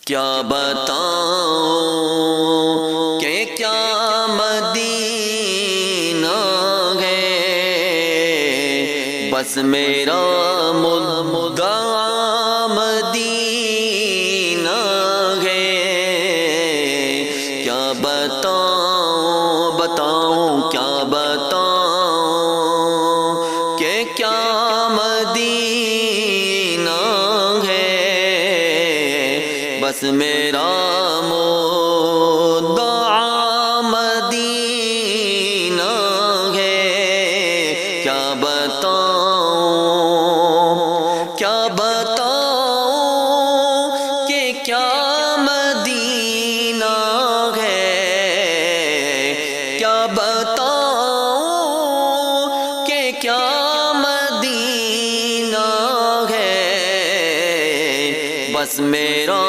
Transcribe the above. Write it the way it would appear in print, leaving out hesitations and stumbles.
کیا بتاؤں کہ کیا مدینہ ہے، بس میرا مدعا مدینہ ہے۔ کیا بتاؤں کیا بتاؤں کہ کیا مدینہ ہے، بس میرا مدعا مدینہ ہے۔ کیا بتاؤں کہ کیا مدینہ ہے، کیا بتاؤں کہ کیا مدینہ ہے، بس میرا